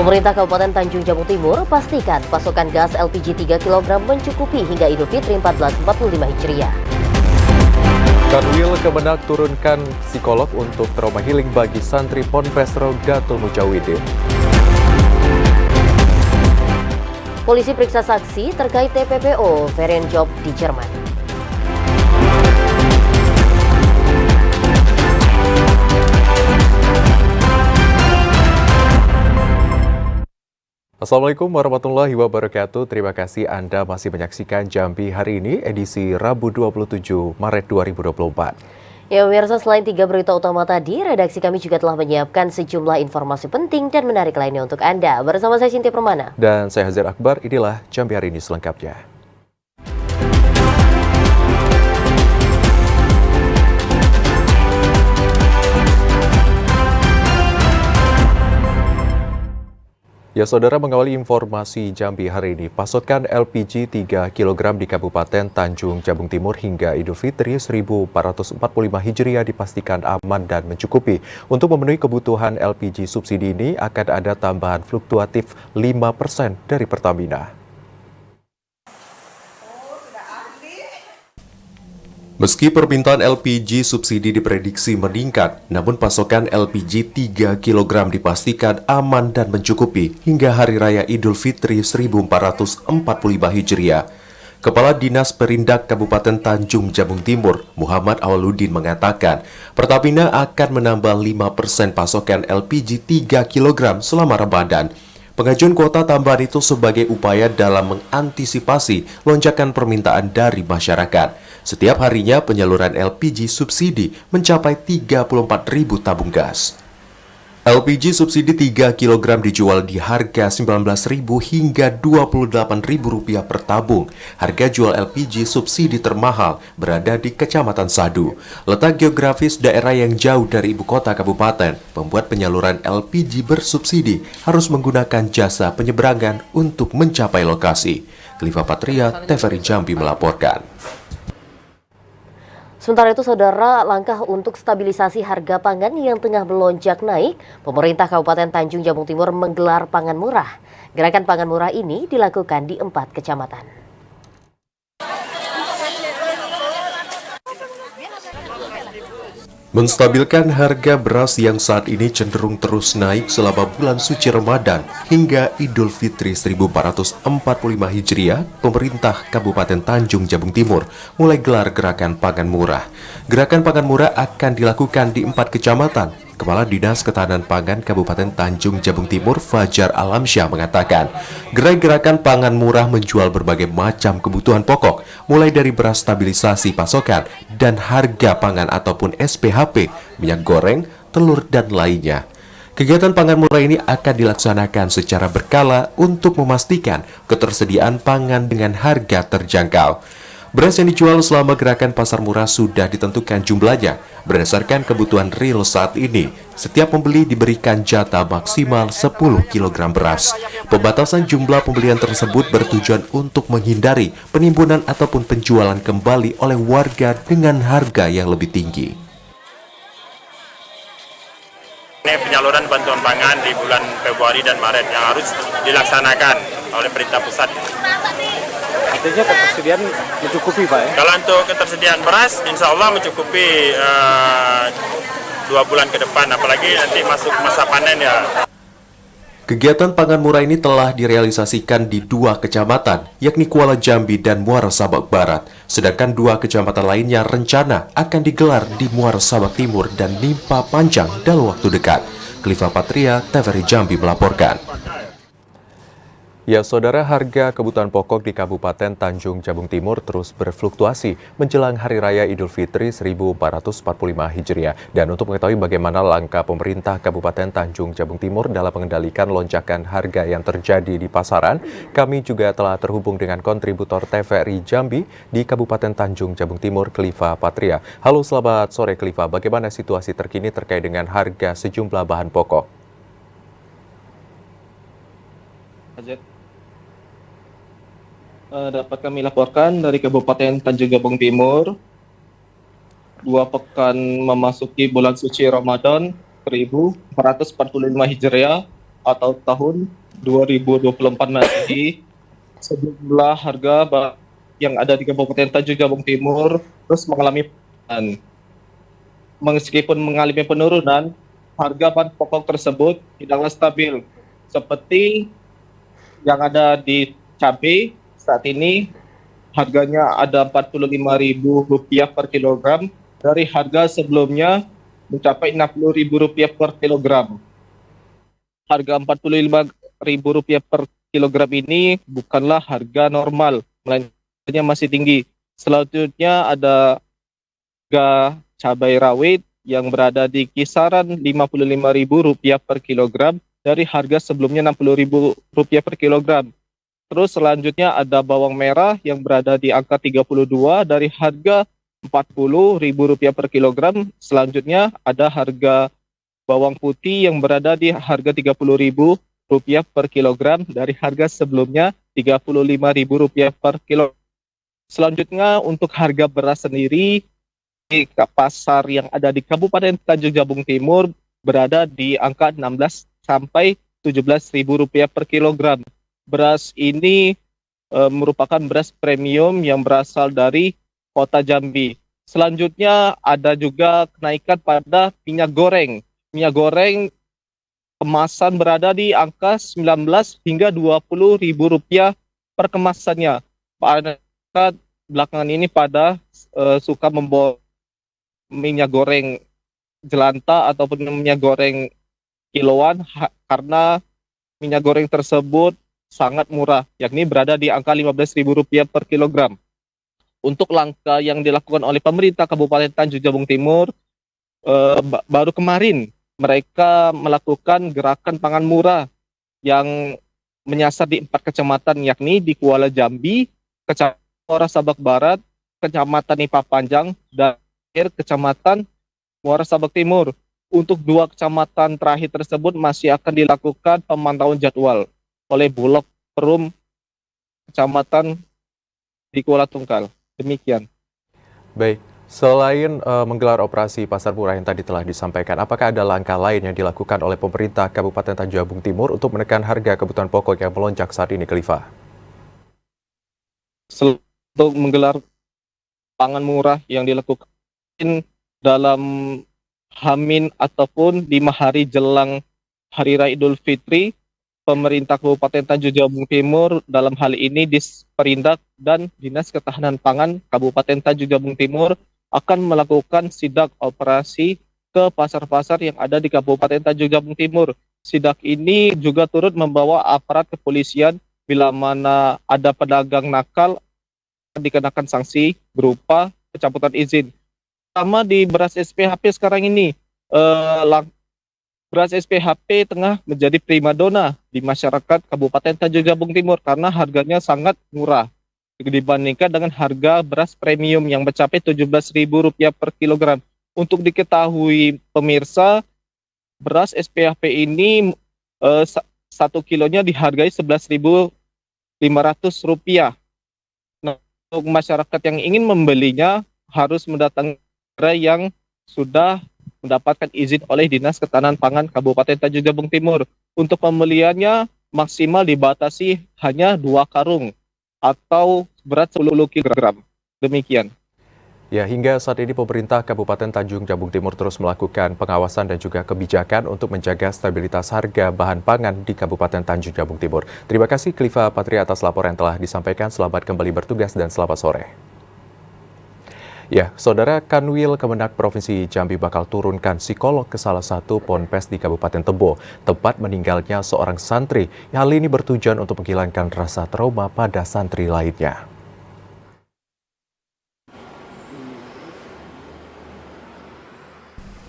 Pemerintah Kabupaten Tanjung Jabung Timur pastikan pasokan gas LPG 3 kg mencukupi hingga Idul Fitri 1445 Hijriah. Kanwil Kemenak turunkan psikolog untuk trauma healing bagi santri Ponpes Rodatul Mujawidin. Polisi periksa saksi terkait TPPO varian job di Jerman. Assalamualaikum warahmatullahi wabarakatuh. Terima kasih Anda masih menyaksikan Jambi hari ini, edisi Rabu 27 Maret 2024. Ya pemirsa, selain 3 berita utama tadi, redaksi kami juga telah menyiapkan sejumlah informasi penting dan menarik lainnya untuk Anda. Bersama saya Cynthia Permana. Dan saya Hazir Akbar, inilah Jambi hari ini selengkapnya. Ya, saudara, mengawali informasi Jambi hari ini, pasokan LPG 3 kg di Kabupaten Tanjung Jabung Timur hingga Idul Fitri 1445 Hijriah dipastikan aman dan mencukupi. Untuk memenuhi kebutuhan LPG subsidi ini akan ada tambahan fluktuatif 5% dari Pertamina. Meski permintaan LPG subsidi diprediksi meningkat, namun pasokan LPG 3 kg dipastikan aman dan mencukupi hingga Hari Raya Idul Fitri 1445 Hijriah. Kepala Dinas Perindak Kabupaten Tanjung Jabung Timur, Muhammad Awaludin mengatakan, Pertamina akan menambah 5% pasokan LPG 3 kg selama Ramadan. Pengajuan kuota tambahan itu sebagai upaya dalam mengantisipasi lonjakan permintaan dari masyarakat. Setiap harinya penyaluran LPG subsidi mencapai 34.000 tabung gas. LPG subsidi 3 kg dijual di harga Rp19.000 hingga Rp28.000 per tabung. Harga jual LPG subsidi termahal berada di Kecamatan Sadu. Letak geografis daerah yang jauh dari ibu kota kabupaten membuat penyaluran LPG bersubsidi harus menggunakan jasa penyeberangan untuk mencapai lokasi. Khalifa Patria, TVRI Jambi melaporkan. Sementara itu, saudara, langkah untuk stabilisasi harga pangan yang tengah melonjak naik, pemerintah Kabupaten Tanjung Jabung Timur menggelar pangan murah. Gerakan pangan murah ini dilakukan di 4 kecamatan. Menstabilkan harga beras yang saat ini cenderung terus naik selama bulan suci Ramadan hingga Idul Fitri 1445 Hijriah, pemerintah Kabupaten Tanjung Jabung Timur mulai gelar gerakan pangan murah. Gerakan pangan murah akan dilakukan di 4 kecamatan. Kepala Dinas Ketahanan Pangan Kabupaten Tanjung Jabung Timur, Fajar Alamsyah mengatakan, gerai gerakan pangan murah menjual berbagai macam kebutuhan pokok, mulai dari beras stabilisasi pasokan dan harga pangan ataupun SPHP, minyak goreng, telur, dan lainnya. Kegiatan pangan murah ini akan dilaksanakan secara berkala untuk memastikan ketersediaan pangan dengan harga terjangkau. Beras yang dijual selama gerakan pasar murah sudah ditentukan jumlahnya. Berdasarkan kebutuhan real saat ini, setiap pembeli diberikan jatah maksimal 10 kg beras. Pembatasan jumlah pembelian tersebut bertujuan untuk menghindari penimbunan ataupun penjualan kembali oleh warga dengan harga yang lebih tinggi. Ini penyaluran bantuan pangan di bulan Februari dan Maret yang harus dilaksanakan oleh pemerintah pusat. Artinya ketersediaan mencukupi, Pak ya? Kalau untuk ketersediaan beras, insya Allah mencukupi 2 bulan ke depan, apalagi nanti masuk masa panen ya. Kegiatan pangan murah ini telah direalisasikan di 2 kecamatan, yakni Kuala Jambi dan Muara Sabak Barat. Sedangkan 2 kecamatan lainnya rencana akan digelar di Muara Sabak Timur dan Nimpa Panjang dalam waktu dekat. Khalifa Patria, TVRI Jambi melaporkan. Ya, saudara, harga kebutuhan pokok di Kabupaten Tanjung Jabung Timur terus berfluktuasi menjelang Hari Raya Idul Fitri 1445 Hijriah. Dan untuk mengetahui bagaimana langkah pemerintah Kabupaten Tanjung Jabung Timur dalam mengendalikan lonjakan harga yang terjadi di pasaran, kami juga telah terhubung dengan kontributor TVRI Jambi di Kabupaten Tanjung Jabung Timur, Khalifa Patria. Halo, selamat sore Khalifa. Bagaimana situasi terkini terkait dengan harga sejumlah bahan pokok? Dapat kami laporkan dari Kabupaten Tanjung Jabung Timur, 2 pekan memasuki bulan suci Ramadan 1445 Hijriah, atau tahun 2024 nanti, sejumlah harga yang ada di Kabupaten Tanjung Jabung Timur terus mengalami penurunan. Meskipun mengalami penurunan, harga bahan pokok tersebut tidaklah stabil. Seperti yang ada di cabai saat ini, harganya ada Rp45.000 per kilogram dari harga sebelumnya mencapai Rp60.000 per kilogram. Harga Rp45.000 per kilogram ini bukanlah harga normal, melainkan masih tinggi. Selanjutnya ada harga cabai rawit yang berada di kisaran Rp55.000 per kilogram dari harga sebelumnya Rp60.000 per kilogram. Terus selanjutnya ada bawang merah yang berada di angka 32 dari harga Rp40.000 per kilogram. Selanjutnya ada harga bawang putih yang berada di harga Rp30.000 per kilogram dari harga sebelumnya Rp35.000 per kilo. Selanjutnya untuk harga beras sendiri di pasar yang ada di Kabupaten Tanjung Jabung Timur berada di angka 16 sampai Rp17.000 per kilogram. Beras ini merupakan beras premium yang berasal dari kota Jambi. Selanjutnya ada juga kenaikan pada minyak goreng. Minyak goreng kemasan berada di angka 19 hingga Rp20.000 per kemasannya. Pada belakangan ini suka membawa minyak goreng jelantah ataupun minyak goreng kiloan karena minyak goreng tersebut sangat murah, yakni berada di angka Rp15.000 per kilogram. Untuk langkah yang dilakukan oleh pemerintah Kabupaten Tanjung Jabung Timur, baru kemarin mereka melakukan gerakan pangan murah yang menyasar di 4 kecamatan, yakni di Kuala Jambi, Kecamatan Muara Sabak Barat, Kecamatan Nipah Panjang, dan Kecamatan Muara Sabak Timur. Untuk 2 kecamatan terakhir tersebut masih akan dilakukan pemantauan jadwal oleh Bulog Perum Kecamatan di Kuala Tungkal. Demikian. Baik, selain menggelar operasi pasar murah yang tadi telah disampaikan, apakah ada langkah lain yang dilakukan oleh pemerintah Kabupaten Tanjung Jabung Timur untuk menekan harga kebutuhan pokok yang melonjak saat ini, Khalifa? Untuk menggelar pangan murah yang dilakukan dalam Hamin ataupun 5 hari jelang Hari Raya Idul Fitri, pemerintah Kabupaten Tanjung Jabung Timur dalam hal ini Disperindak dan Dinas Ketahanan Pangan Kabupaten Tanjung Jabung Timur akan melakukan sidak operasi ke pasar-pasar yang ada di Kabupaten Tanjung Jabung Timur. Sidak ini juga turut membawa aparat kepolisian bila mana ada pedagang nakal dikenakan sanksi berupa pencabutan izin. Sama di beras SPHP sekarang ini, beras SPHP tengah menjadi primadona di masyarakat Kabupaten Tanjung Jabung Timur karena harganya sangat murah dibandingkan dengan harga beras premium yang mencapai Rp17.000 per kilogram. Untuk diketahui pemirsa, beras SPHP ini 1 kilonya dihargai Rp11.500. Nah, untuk masyarakat yang ingin membelinya harus mendatangi yang sudah mendapatkan izin oleh Dinas Ketahanan Pangan Kabupaten Tanjung Jabung Timur. Untuk pembeliannya maksimal dibatasi hanya 2 karung atau berat 10 kg. Demikian. Ya, hingga saat ini pemerintah Kabupaten Tanjung Jabung Timur terus melakukan pengawasan dan juga kebijakan untuk menjaga stabilitas harga bahan pangan di Kabupaten Tanjung Jabung Timur. Terima kasih Khalifa Patria atas laporan yang telah disampaikan. Selamat kembali bertugas dan selamat sore. Ya, Saudara, Kanwil Kemenak Provinsi Jambi bakal turunkan psikolog ke salah satu ponpes di Kabupaten Tebo, tempat meninggalnya seorang santri. Hal ini bertujuan untuk menghilangkan rasa trauma pada santri lainnya.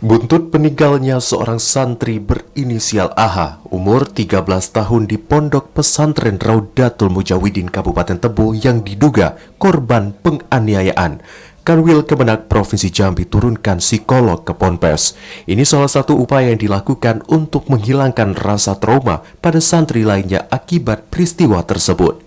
Buntut meninggalnya seorang santri berinisial AH, umur 13 tahun di Pondok Pesantren Raudatul Mujawidin Kabupaten Tebo yang diduga korban penganiayaan. Kanwil Kemenak Provinsi Jambi turunkan psikolog ke ponpes. Ini salah satu upaya yang dilakukan untuk menghilangkan rasa trauma pada santri lainnya akibat peristiwa tersebut.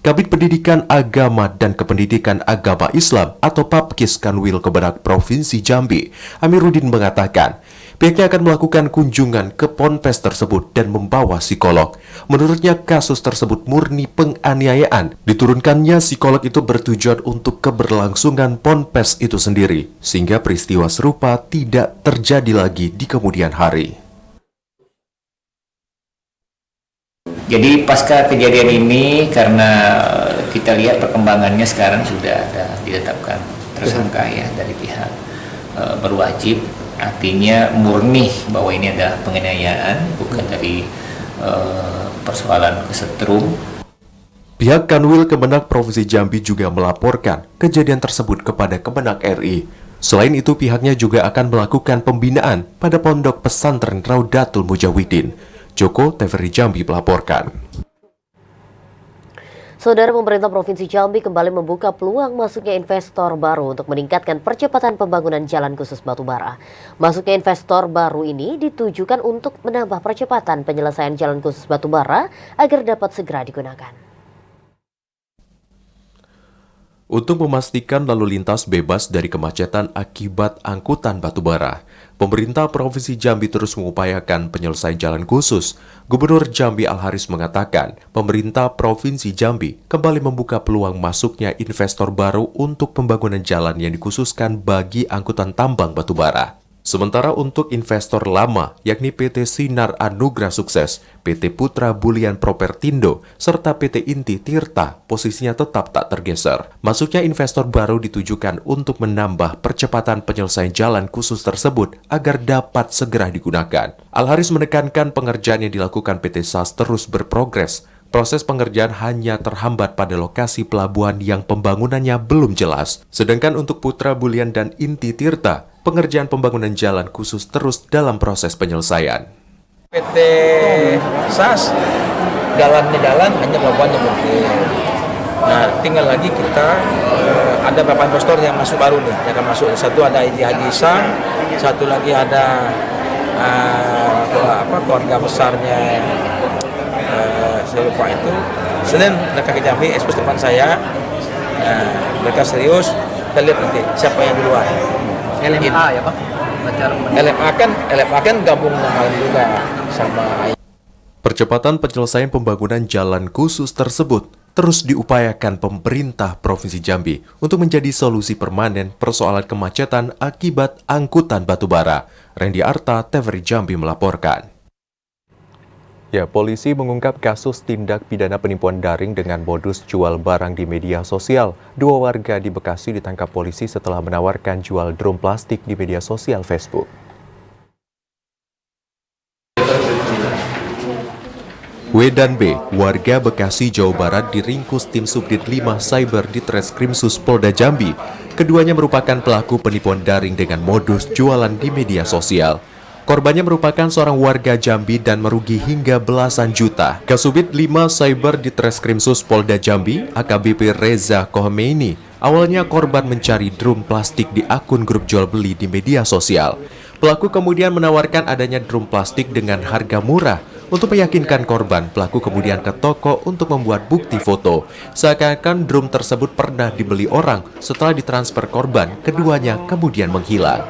Kabid Pendidikan Agama dan Kependidikan Agama Islam atau Papkis Kanwil Kemenak Provinsi Jambi, Amiruddin mengatakan, Pihaknya akan melakukan kunjungan ke ponpes tersebut dan membawa psikolog. Menurutnya kasus tersebut murni penganiayaan. Diturunkannya psikolog itu bertujuan untuk keberlangsungan ponpes itu sendiri, sehingga peristiwa serupa tidak terjadi lagi di kemudian hari. Jadi pasca kejadian ini, karena kita lihat perkembangannya sekarang sudah ada ditetapkan tersangka ya dari pihak berwajib, artinya murni bahwa ini adalah penganiayaan, bukan dari persoalan kesetrum. Pihak Kanwil Kemenak Provinsi Jambi juga melaporkan kejadian tersebut kepada Kemenak RI. Selain itu, pihaknya juga akan melakukan pembinaan pada Pondok Pesantren Raudatul Mujawidin. Joko TVRI Jambi melaporkan. Saudara, pemerintah Provinsi Jambi kembali membuka peluang masuknya investor baru untuk meningkatkan percepatan pembangunan jalan khusus batubara. Masuknya investor baru ini ditujukan untuk menambah percepatan penyelesaian jalan khusus batubara agar dapat segera digunakan. Untuk memastikan lalu lintas bebas dari kemacetan akibat angkutan batubara, pemerintah Provinsi Jambi terus mengupayakan penyelesaian jalan khusus. Gubernur Jambi Al-Haris mengatakan, pemerintah Provinsi Jambi kembali membuka peluang masuknya investor baru untuk pembangunan jalan yang dikhususkan bagi angkutan tambang batubara. Sementara untuk investor lama, yakni PT Sinar Anugrah Sukses, PT Putra Bulian Propertindo, serta PT Inti Tirta, posisinya tetap tak tergeser. Masuknya investor baru ditujukan untuk menambah percepatan penyelesaian jalan khusus tersebut agar dapat segera digunakan. Al-Haris menekankan pengerjaan yang dilakukan PT SAS terus berprogres. Proses pengerjaan hanya terhambat pada lokasi pelabuhan yang pembangunannya belum jelas. Sedangkan untuk Putra Bulian dan Inti Tirta, pengerjaan pembangunan jalan khusus terus dalam proses penyelesaian. PT SAS jalannya jalan, hanya pelabuhannya mungkin. Nah, tinggal lagi kita ada beberapa investor yang masuk baru nih, yang akan masuk. Satu ada Haji Isang, satu lagi ada keluarga besarnya, saya lupa itu. Senin mereka ke Jambi, ekspos depan saya. Mereka serius, kita lihat nanti siapa yang duluan. LMA ya Pak? LMA kan gabung nama juga sama. Percepatan penyelesaian pembangunan jalan khusus tersebut terus diupayakan pemerintah Provinsi Jambi untuk menjadi solusi permanen persoalan kemacetan akibat angkutan batubara. Randy Arta, TVRI Jambi melaporkan. Ya, polisi mengungkap kasus tindak pidana penipuan daring dengan modus jual barang di media sosial. 2 warga di Bekasi ditangkap polisi setelah menawarkan jual drum plastik di media sosial Facebook. W dan B, warga Bekasi, Jawa Barat diringkus tim Subdit 5 Cyber di Treskrimsus Polda Jambi. Keduanya merupakan pelaku penipuan daring dengan modus jualan di media sosial. Korbannya merupakan seorang warga Jambi dan merugi hingga belasan juta. Kasubdit 5 Cyber di Treskrimsus Polda Jambi, AKBP Reza Khomeini, awalnya korban mencari drum plastik di akun grup jual beli di media sosial. Pelaku kemudian menawarkan adanya drum plastik dengan harga murah. Untuk meyakinkan korban, pelaku kemudian ke toko untuk membuat bukti foto. Seakan-akan drum tersebut pernah dibeli orang. Setelah ditransfer korban, keduanya kemudian menghilang.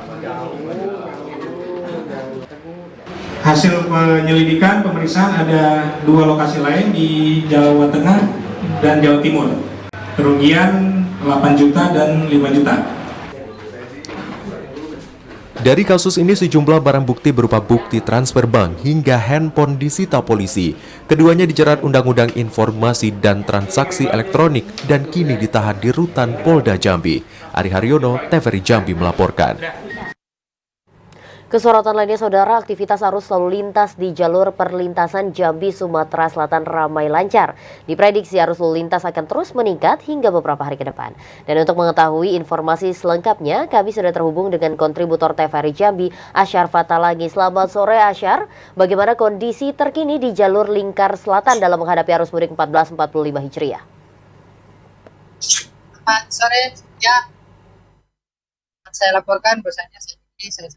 Hasil penyelidikan pemeriksaan ada 2 lokasi lain di Jawa Tengah dan Jawa Timur. Kerugian 8 juta dan 5 juta. Dari kasus ini sejumlah barang bukti berupa bukti transfer bank hingga handphone disita polisi. Keduanya dijerat Undang-Undang Informasi dan Transaksi Elektronik dan kini ditahan di Rutan Polda Jambi. Ari Haryono, TVRI Jambi melaporkan. Kesorotan lainnya, saudara, aktivitas arus lalu lintas di jalur perlintasan Jambi Sumatera Selatan ramai lancar. Diprediksi arus lalu lintas akan terus meningkat hingga beberapa hari ke depan. Dan untuk mengetahui informasi selengkapnya, kami sudah terhubung dengan kontributor TVRI Jambi, Asyar Fatalagi. Selamat sore, Asyar. Bagaimana kondisi terkini di jalur lingkar selatan dalam menghadapi arus mudik 1445 Hijriah? Selamat sore, ya. Saya laporkan bahwasanya saya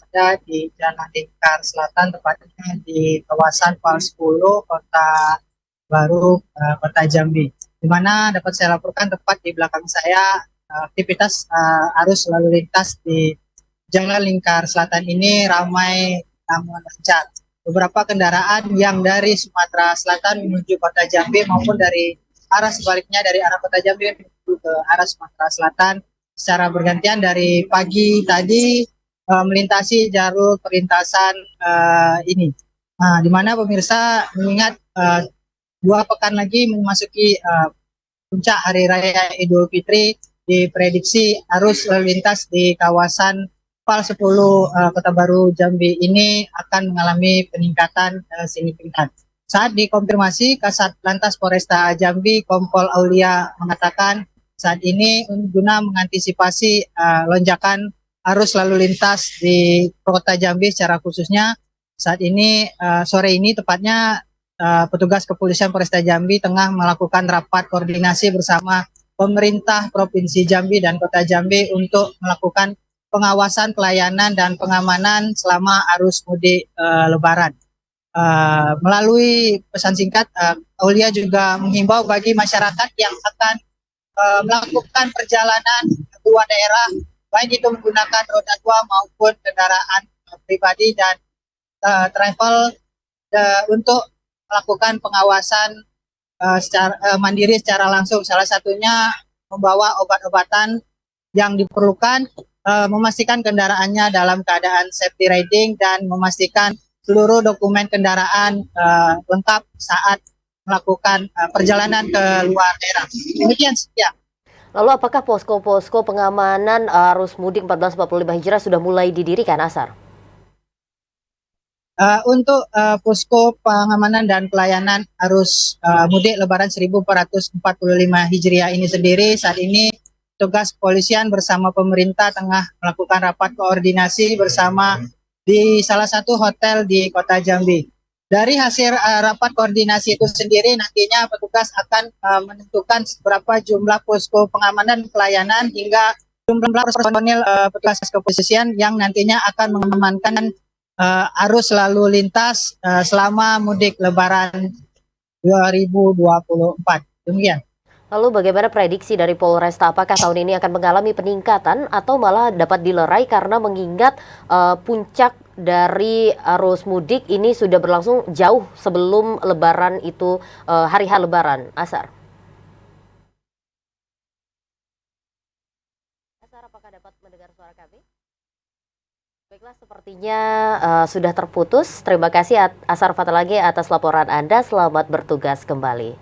ada di Jalan Lingkar Selatan, tepatnya di kawasan PAL 10 Kota Baru, Kota Jambi. Di mana dapat saya laporkan tepat di belakang saya aktivitas arus lalu lintas di Jalan Lingkar Selatan ini ramai namun lancar. Beberapa kendaraan yang dari Sumatera Selatan menuju Kota Jambi maupun dari arah sebaliknya dari arah Kota Jambi menuju ke arah Sumatera Selatan secara bergantian dari pagi tadi melintasi jalur perlintasan ini. Nah, di mana pemirsa mengingat 2 pekan lagi memasuki puncak Hari Raya Idul Fitri, diprediksi arus lalu lintas di kawasan PAL 10 Kota Baru Jambi ini akan mengalami peningkatan signifikan. Saat dikonfirmasi, Kasat Lantas Polresta Jambi Kompol Aulia mengatakan saat ini guna mengantisipasi lonjakan arus lalu lintas di Kota Jambi secara khususnya saat ini sore ini tepatnya petugas kepolisian Polresta Jambi tengah melakukan rapat koordinasi bersama pemerintah Provinsi Jambi dan Kota Jambi untuk melakukan pengawasan pelayanan dan pengamanan selama arus mudik Lebaran. Melalui pesan singkat, Aulia juga menghimbau bagi masyarakat yang akan melakukan perjalanan ke luar daerah, baik itu menggunakan roda 2 maupun kendaraan pribadi dan travel untuk melakukan pengawasan secara mandiri secara langsung. Salah satunya membawa obat-obatan yang diperlukan, memastikan kendaraannya dalam keadaan safety riding dan memastikan seluruh dokumen kendaraan lengkap saat melakukan perjalanan ke luar daerah. Demikian sekian. Lalu apakah posko-posko pengamanan arus mudik 1445 Hijriah sudah mulai didirikan, Asar? Untuk posko pengamanan dan pelayanan arus mudik Lebaran 1445 Hijriah ini sendiri, saat ini tugas kepolisian bersama pemerintah tengah melakukan rapat koordinasi bersama di salah satu hotel di Kota Jambi. Dari hasil rapat koordinasi itu sendiri, nantinya petugas akan menentukan berapa jumlah posko pengamanan pelayanan hingga jumlah personil petugas kepolisian yang nantinya akan mengamankan arus lalu lintas selama mudik Lebaran 2024. Demikian. Lalu bagaimana prediksi dari Polresta, apakah tahun ini akan mengalami peningkatan atau malah dapat dilerai karena mengingat puncak dari arus mudik ini sudah berlangsung jauh sebelum Lebaran itu, hari H Lebaran, Asar? Asar, apakah dapat mendengar suara kami? Baiklah, sepertinya sudah terputus. Terima kasih Asar Fatalage atas laporan Anda. Selamat bertugas kembali.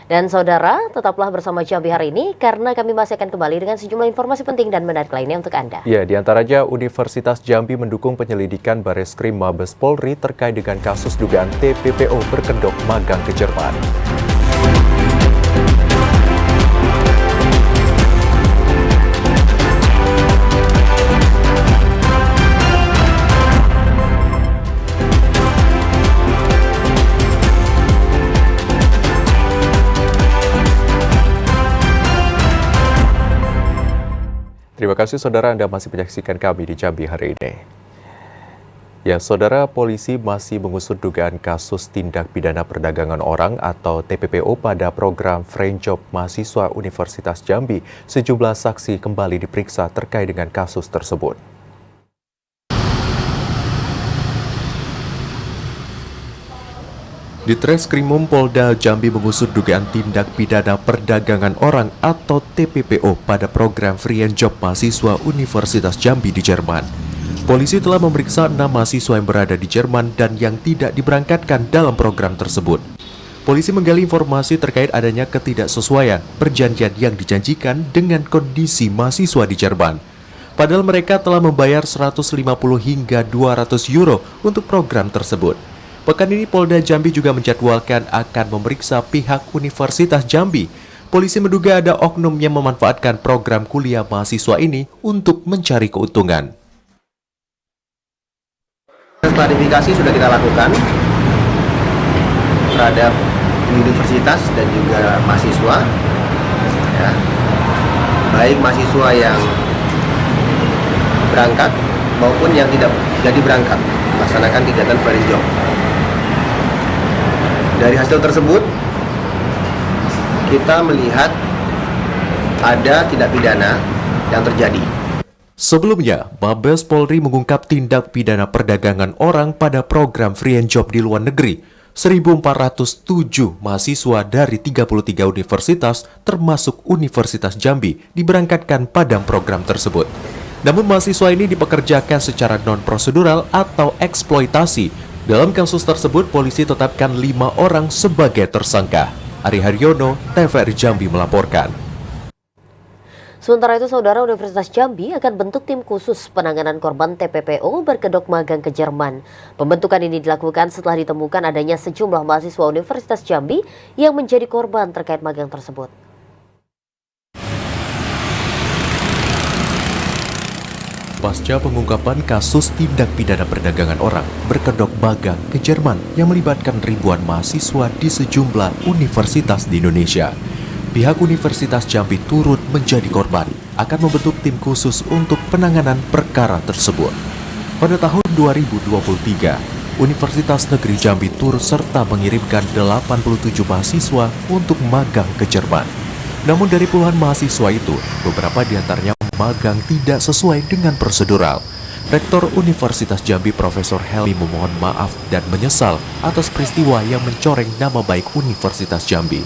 Dan saudara, tetaplah bersama Jambi hari ini karena kami masih akan kembali dengan sejumlah informasi penting dan menarik lainnya untuk Anda. Ya, diantaranya Universitas Jambi mendukung penyelidikan Bareskrim Mabes Polri terkait dengan kasus dugaan TPPO berkedok magang ke Jerman. Terima kasih saudara Anda masih menyaksikan kami di Jambi hari ini. Ya, saudara, polisi masih mengusut dugaan kasus tindak pidana perdagangan orang atau TPPO pada program Friend Job mahasiswa Universitas Jambi. Sejumlah saksi kembali diperiksa terkait dengan kasus tersebut. Ditreskrimum Polda Jambi mengusut dugaan tindak pidana perdagangan orang atau TPPO pada program Free and Job mahasiswa Universitas Jambi di Jerman. Polisi telah memeriksa 6 mahasiswa yang berada di Jerman dan yang tidak diberangkatkan dalam program tersebut. Polisi menggali informasi terkait adanya ketidaksesuaian perjanjian yang dijanjikan dengan kondisi mahasiswa di Jerman. Padahal mereka telah membayar 150 hingga 200 euro untuk program tersebut. Pekan ini Polda Jambi juga menjadwalkan akan memeriksa pihak Universitas Jambi. Polisi menduga ada oknum yang memanfaatkan program kuliah mahasiswa ini untuk mencari keuntungan. Klarifikasi sudah kita lakukan terhadap universitas dan juga mahasiswa, ya, baik mahasiswa yang berangkat maupun yang tidak jadi berangkat melaksanakan kegiatan Free Job. Dari hasil tersebut, kita melihat ada tindak pidana yang terjadi. Sebelumnya, Mabes Polri mengungkap tindak pidana perdagangan orang pada program free and job di luar negeri. 1.407 mahasiswa dari 33 universitas termasuk Universitas Jambi diberangkatkan pada program tersebut. Namun mahasiswa ini dipekerjakan secara non-prosedural atau eksploitasi. Dalam kasus tersebut, polisi tetapkan 5 orang sebagai tersangka. Ari Haryono, TVRI Jambi melaporkan. Sementara itu, Saudara, Universitas Jambi akan bentuk tim khusus penanganan korban TPPO berkedok magang ke Jerman. Pembentukan ini dilakukan setelah ditemukan adanya sejumlah mahasiswa Universitas Jambi yang menjadi korban terkait magang tersebut. Pasca pengungkapan kasus tindak pidana perdagangan orang berkedok magang ke Jerman yang melibatkan ribuan mahasiswa di sejumlah universitas di Indonesia, pihak Universitas Jambi turut menjadi korban, akan membentuk tim khusus untuk penanganan perkara tersebut. Pada tahun 2023, Universitas Negeri Jambi turut serta mengirimkan 87 mahasiswa untuk magang ke Jerman. Namun dari puluhan mahasiswa itu, beberapa diantaranya magang tidak sesuai dengan prosedural. Rektor Universitas Jambi Profesor Helmi memohon maaf dan menyesal atas peristiwa yang mencoreng nama baik Universitas Jambi.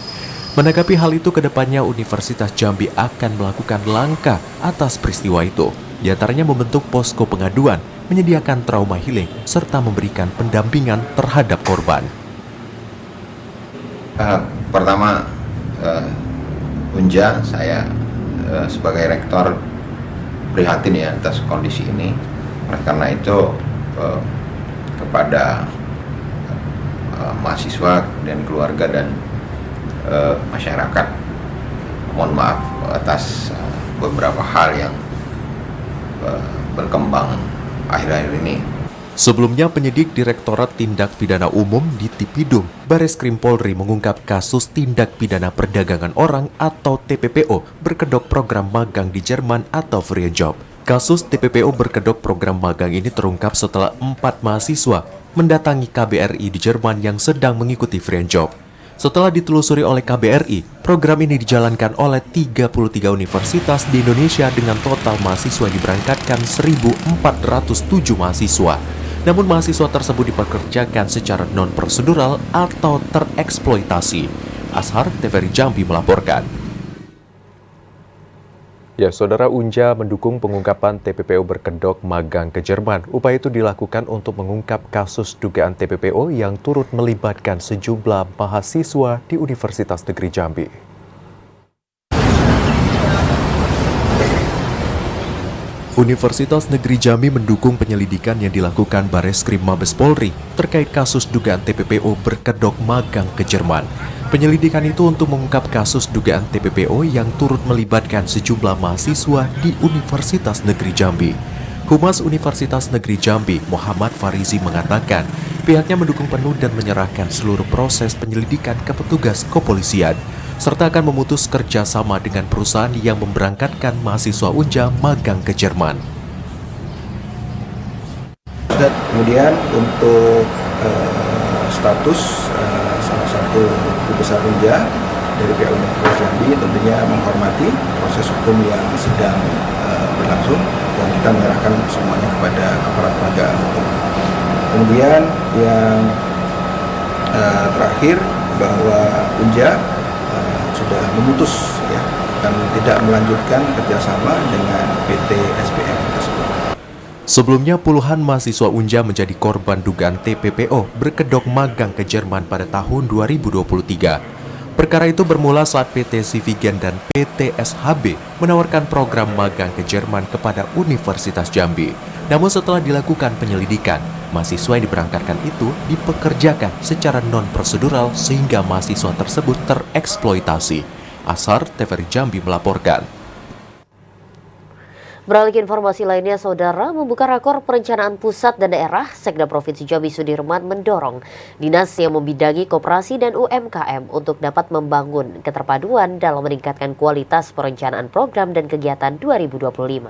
Menanggapi hal itu, kedepannya Universitas Jambi akan melakukan langkah atas peristiwa itu. Di antaranya membentuk posko pengaduan, menyediakan trauma healing, serta memberikan pendampingan terhadap korban. Pertama, Unja, saya sebagai rektor prihatin ya atas kondisi ini. Oleh karena itu, kepada mahasiswa dan keluarga dan masyarakat, mohon maaf atas beberapa hal yang berkembang akhir-akhir ini. Sebelumnya, penyidik Direktorat Tindak Pidana Umum di Tipidum, Bareskrim Polri mengungkap kasus tindak pidana perdagangan orang atau TPPO berkedok program magang di Jerman atau free job. Kasus TPPO berkedok program magang ini terungkap setelah 4 mahasiswa mendatangi KBRI di Jerman yang sedang mengikuti free job. Setelah ditelusuri oleh KBRI, program ini dijalankan oleh 33 universitas di Indonesia dengan total mahasiswa yang diberangkatkan 1.407 mahasiswa. Namun mahasiswa tersebut dipekerjakan secara non-prosedural atau tereksploitasi. Ashar, TVRI Jambi melaporkan. Ya, Saudara, Unja mendukung pengungkapan TPPO berkedok magang ke Jerman. Upaya itu dilakukan untuk mengungkap kasus dugaan TPPO yang turut melibatkan sejumlah mahasiswa di Universitas Negeri Jambi. Universitas Negeri Jambi mendukung penyelidikan yang dilakukan Bareskrim Mabes Polri terkait kasus dugaan TPPO berkedok magang ke Jerman. Penyelidikan itu untuk mengungkap kasus dugaan TPPO yang turut melibatkan sejumlah mahasiswa di Universitas Negeri Jambi. Humas Universitas Negeri Jambi, Muhammad Farizi, mengatakan pihaknya mendukung penuh dan menyerahkan seluruh proses penyelidikan ke petugas kepolisian, serta akan memutus kerjasama dengan perusahaan yang memberangkatkan mahasiswa Unja magang ke Jerman. Dan kemudian untuk status salah satu guru besar Unja dari pihak Universitas Jambi tentunya menghormati proses hukum yang sedang berlangsung dan kita menyerahkan semuanya kepada aparat penegak hukum. Kemudian yang terakhir bahwa Unja sudah memutus ya dan tidak melanjutkan kerjasama dengan PT SPM tersebut. Sebelumnya, puluhan mahasiswa Unja menjadi korban dugaan TPPO berkedok magang ke Jerman pada tahun 2023. Perkara itu bermula saat PT Sivigen dan PT SHB menawarkan program magang ke Jerman kepada Universitas Jambi. Namun setelah dilakukan penyelidikan, mahasiswa yang diberangkatkan itu dipekerjakan secara non-prosedural sehingga mahasiswa tersebut tereksploitasi. Ashar, TVRI Jambi melaporkan. Beralih ke informasi lainnya, Saudara, membuka rakor perencanaan pusat dan daerah, Sekda Provinsi Jambi Sudirman mendorong dinas yang membidangi koperasi dan UMKM untuk dapat membangun keterpaduan dalam meningkatkan kualitas perencanaan program dan kegiatan 2025.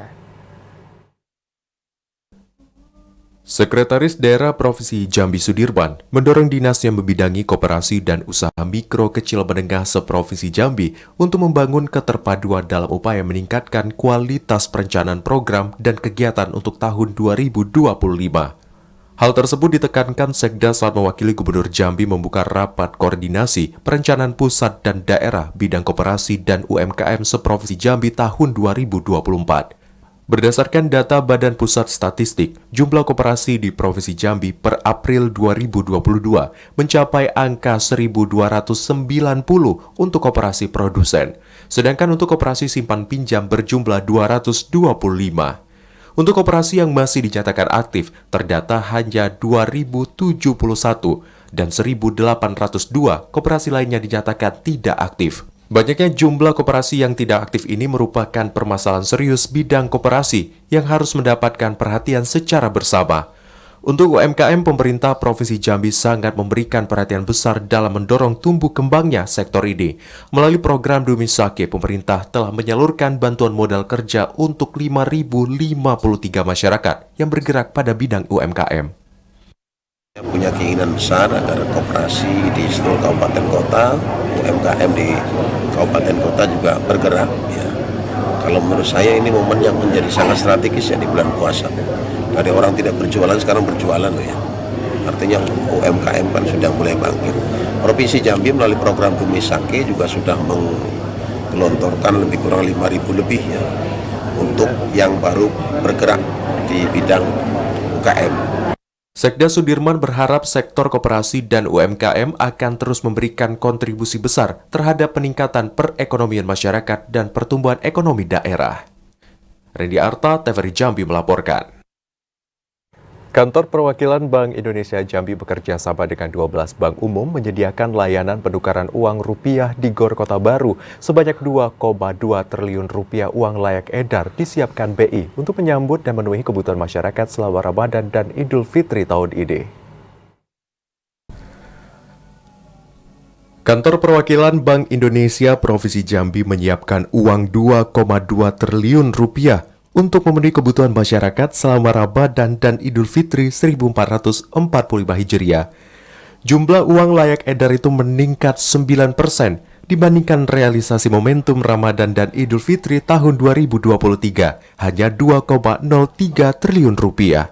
Sekretaris Daerah Provinsi Jambi Sudirman mendorong dinasnya membidangi koperasi dan usaha mikro kecil menengah seprovinsi Jambi untuk membangun keterpaduan dalam upaya meningkatkan kualitas perencanaan program dan kegiatan untuk tahun 2025. Hal tersebut ditekankan Sekda saat mewakili Gubernur Jambi membuka rapat koordinasi perencanaan pusat dan daerah bidang koperasi dan UMKM seprovinsi Jambi tahun 2024. Berdasarkan data Badan Pusat Statistik, jumlah koperasi di Provinsi Jambi per April 2022 mencapai angka 1.290 untuk koperasi produsen, sedangkan untuk koperasi simpan pinjam berjumlah 225. Untuk koperasi yang masih dinyatakan aktif, terdata hanya 2.071 dan 1.802 koperasi lainnya dinyatakan tidak aktif. Banyaknya jumlah koperasi yang tidak aktif ini merupakan permasalahan serius bidang koperasi yang harus mendapatkan perhatian secara bersama. Untuk UMKM, pemerintah Provinsi Jambi sangat memberikan perhatian besar dalam mendorong tumbuh kembangnya sektor ini. Melalui program Dumisake, pemerintah telah menyalurkan bantuan modal kerja untuk 5.053 masyarakat yang bergerak pada bidang UMKM. Punya keinginan besar agar koperasi di seluruh kabupaten kota, UMKM di kabupaten kota juga bergerak. Ya. Kalau menurut saya ini momen yang menjadi sangat strategis ya di bulan puasa. Dari orang tidak berjualan sekarang berjualan ya. Artinya UMKM kan sudah mulai bangkit. Provinsi Jambi melalui program Dumisake juga sudah menggelontorkan lebih kurang 5.000 lebih ya untuk yang baru bergerak di bidang UKM. Sekda Sudirman berharap sektor koperasi dan UMKM akan terus memberikan kontribusi besar terhadap peningkatan perekonomian masyarakat dan pertumbuhan ekonomi daerah. Randy Arta, TVRI Jambi melaporkan. Kantor Perwakilan Bank Indonesia Jambi bekerja sama dengan 12 bank umum menyediakan layanan penukaran uang rupiah di GOR Kota Baru. Sebanyak 2,2 triliun rupiah uang layak edar disiapkan BI untuk menyambut dan memenuhi kebutuhan masyarakat selama Ramadan dan Idul Fitri tahun ini. Kantor Perwakilan Bank Indonesia Provinsi Jambi menyiapkan uang 2,2 triliun rupiah untuk memenuhi kebutuhan masyarakat selama Ramadan dan Idul Fitri 1445 Hijriah. Jumlah uang layak edar itu meningkat 9% dibandingkan realisasi momentum Ramadan dan Idul Fitri tahun 2023, hanya 2,03 triliun rupiah.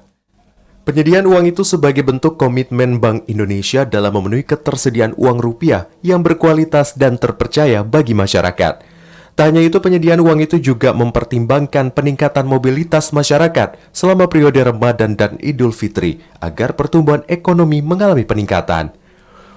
Penyediaan uang itu sebagai bentuk komitmen Bank Indonesia dalam memenuhi ketersediaan uang rupiah yang berkualitas dan terpercaya bagi masyarakat. Tak hanya itu, penyediaan uang itu juga mempertimbangkan peningkatan mobilitas masyarakat selama periode Ramadan dan Idul Fitri agar pertumbuhan ekonomi mengalami peningkatan.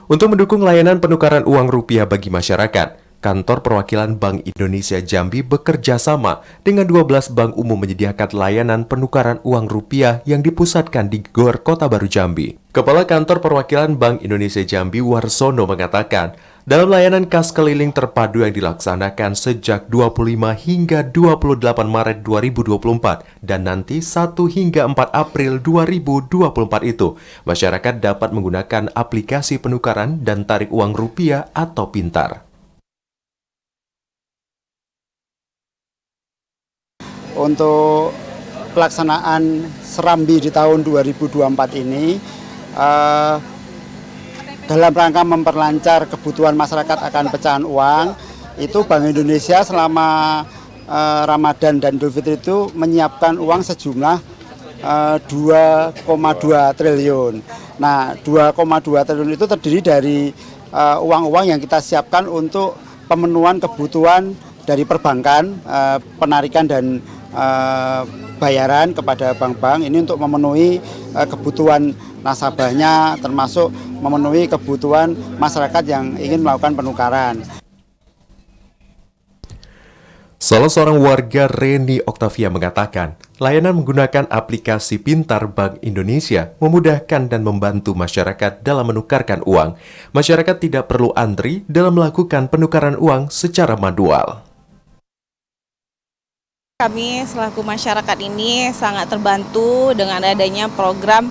Untuk mendukung layanan penukaran uang rupiah bagi masyarakat, Kantor Perwakilan Bank Indonesia Jambi bekerja sama dengan 12 bank umum menyediakan layanan penukaran uang rupiah yang dipusatkan di GOR Kota Baru Jambi. Kepala Kantor Perwakilan Bank Indonesia Jambi Warsono mengatakan, dalam layanan kas keliling terpadu yang dilaksanakan sejak 25 hingga 28 Maret 2024 dan nanti 1 hingga 4 April 2024 itu, masyarakat dapat menggunakan aplikasi penukaran dan tarik uang rupiah atau pintar. Untuk pelaksanaan Serambi di tahun 2024 ini, dalam rangka memperlancar kebutuhan masyarakat akan pecahan uang, itu Bank Indonesia selama Ramadan dan Idul Fitri itu menyiapkan uang sejumlah 2,2 triliun. Nah, 2,2 triliun itu terdiri dari uang-uang yang kita siapkan untuk pemenuhan kebutuhan dari perbankan, penarikan dan bayaran kepada bank-bank ini untuk memenuhi kebutuhan nasabahnya, termasuk memenuhi kebutuhan masyarakat yang ingin melakukan penukaran. Salah seorang warga, Reni Oktavia, mengatakan, layanan menggunakan aplikasi pintar Bank Indonesia memudahkan dan membantu masyarakat dalam menukarkan uang. Masyarakat tidak perlu antri dalam melakukan penukaran uang secara manual. Kami selaku masyarakat ini sangat terbantu dengan adanya program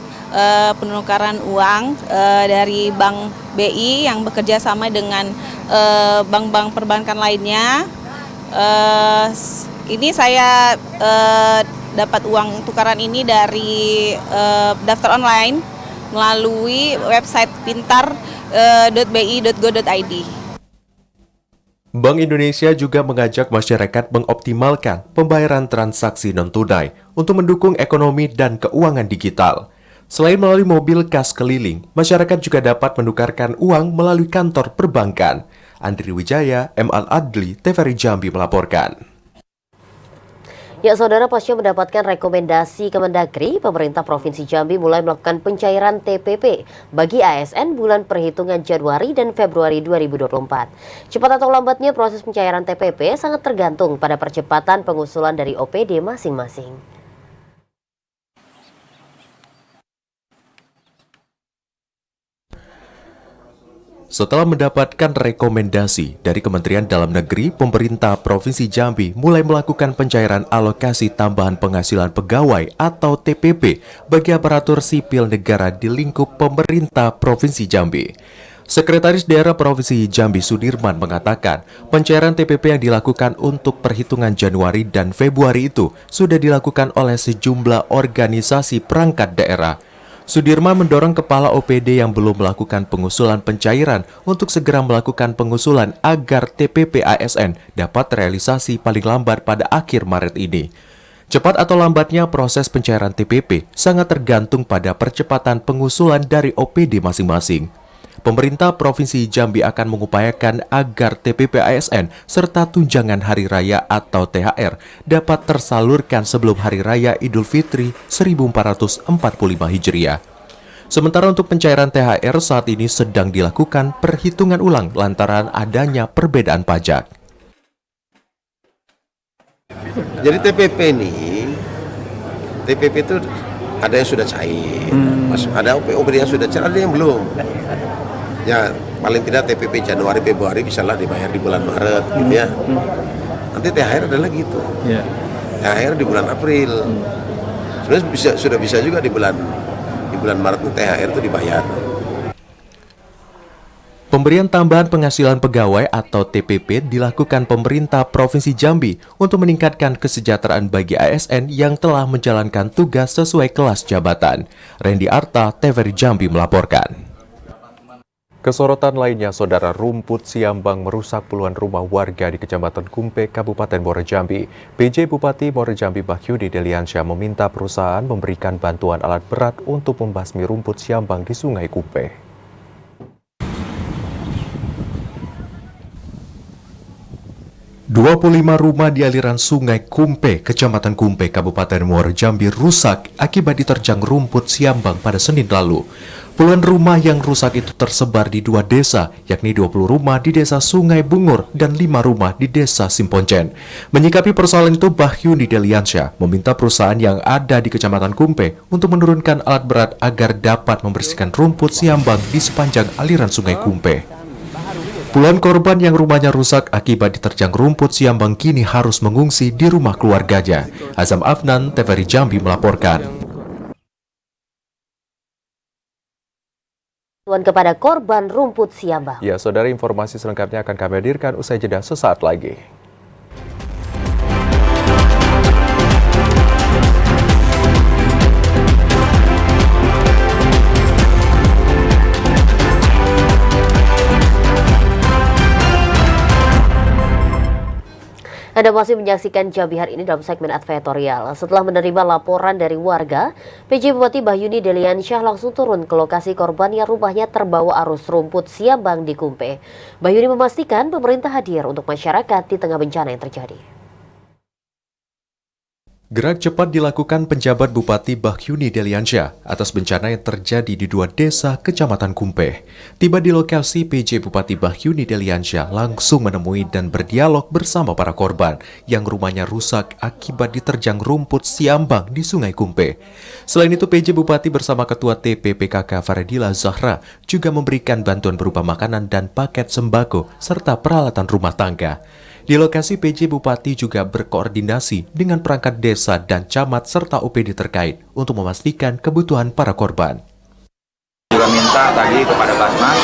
penukaran uang dari Bank BI yang bekerja sama dengan bank-bank perbankan lainnya. Ini saya dapat uang tukaran ini dari daftar online melalui website pintar.bi.go.id. Bank Indonesia juga mengajak masyarakat mengoptimalkan pembayaran transaksi non-tunai untuk mendukung ekonomi dan keuangan digital. Selain melalui mobil kas keliling, masyarakat juga dapat menukarkan uang melalui kantor perbankan. Andri Wijaya, M. Al-Adli, TVRI Jambi melaporkan. Ya, Saudara, pasca mendapatkan rekomendasi Kemendagri, pemerintah Provinsi Jambi mulai melakukan pencairan TPP bagi ASN bulan perhitungan Januari dan Februari 2024. Cepat atau lambatnya proses pencairan TPP sangat tergantung pada percepatan pengusulan dari OPD masing-masing. Setelah mendapatkan rekomendasi dari Kementerian Dalam Negeri, pemerintah Provinsi Jambi mulai melakukan pencairan alokasi tambahan penghasilan pegawai atau TPP bagi aparatur sipil negara di lingkup pemerintah Provinsi Jambi. Sekretaris Daerah Provinsi Jambi Sudirman mengatakan, pencairan TPP yang dilakukan untuk perhitungan Januari dan Februari itu sudah dilakukan oleh sejumlah organisasi perangkat daerah. Sudirman mendorong kepala OPD yang belum melakukan pengusulan pencairan untuk segera melakukan pengusulan agar TPP ASN dapat terrealisasi paling lambat pada akhir Maret ini. Cepat atau lambatnya proses pencairan TPP sangat tergantung pada percepatan pengusulan dari OPD masing-masing. Pemerintah Provinsi Jambi akan mengupayakan agar TPP ASN serta tunjangan Hari Raya atau THR dapat tersalurkan sebelum Hari Raya Idul Fitri 1445 Hijriah. Sementara untuk pencairan THR saat ini sedang dilakukan perhitungan ulang lantaran adanya perbedaan pajak. Jadi TPP itu ada yang sudah cair, ada OPD yang sudah cair, ada yang belum. Ya paling tidak TPP Januari Februari bisalah dibayar di bulan Maret gitu ya. Nanti THR ada lagi tuh. THR di bulan April. Sebenarnya sudah bisa juga di bulan Maret THR itu dibayar. Pemberian tambahan penghasilan pegawai atau TPP dilakukan pemerintah Provinsi Jambi untuk meningkatkan kesejahteraan bagi ASN yang telah menjalankan tugas sesuai kelas jabatan. Randy Arta, TVRI Jambi melaporkan. Kesorotan lainnya, Saudara, rumput siambang merusak puluhan rumah warga di Kecamatan Kumpe, Kabupaten Muara Jambi. PJ Bupati Muara Jambi Bahyudi Deliansyah meminta perusahaan memberikan bantuan alat berat untuk membasmi rumput siambang di Sungai Kumpe. "25 rumah di aliran Sungai Kumpe, Kecamatan Kumpe, Kabupaten Muara Jambi rusak akibat diterjang rumput siambang pada Senin lalu. Puluhan rumah yang rusak itu tersebar di 2 desa, yakni 20 rumah di Desa Sungai Bungur dan 5 rumah di Desa Simponcen. Menyikapi persoalan itu, Bahyuni Deliansyah meminta perusahaan yang ada di Kecamatan Kumpe untuk menurunkan alat berat agar dapat membersihkan rumput siambang di sepanjang aliran Sungai Kumpe. Puluhan korban yang rumahnya rusak akibat diterjang rumput siambang kini harus mengungsi di rumah keluarganya. Azam Afnan, TVRI Jambi melaporkan. Kepada korban rumput siambang. Ya, Saudara, informasi selengkapnya akan kami hadirkan usai jeda sesaat lagi. Anda masih menyaksikan Jambi hari ini dalam segmen advertorial. Setelah menerima laporan dari warga, PJ Bupati Bahyuni Deliansyah langsung turun ke lokasi korban yang rumahnya terbawa arus rumput siambang di Kumpe. Bahyuni memastikan pemerintah hadir untuk masyarakat di tengah bencana yang terjadi. Gerak cepat dilakukan penjabat Bupati Bahyuni Deliansyah atas bencana yang terjadi di 2 desa Kecamatan Kumpe. Tiba di lokasi, PJ Bupati Bahyuni Deliansyah langsung menemui dan berdialog bersama para korban yang rumahnya rusak akibat diterjang rumput siambang di Sungai Kumpe. Selain itu, PJ Bupati bersama Ketua TPPKK Faridila Zahra juga memberikan bantuan berupa makanan dan paket sembako serta peralatan rumah tangga. Di lokasi, PJ Bupati juga berkoordinasi dengan perangkat desa dan camat serta OPD terkait untuk memastikan kebutuhan para korban. Juga minta tadi kepada Basmas,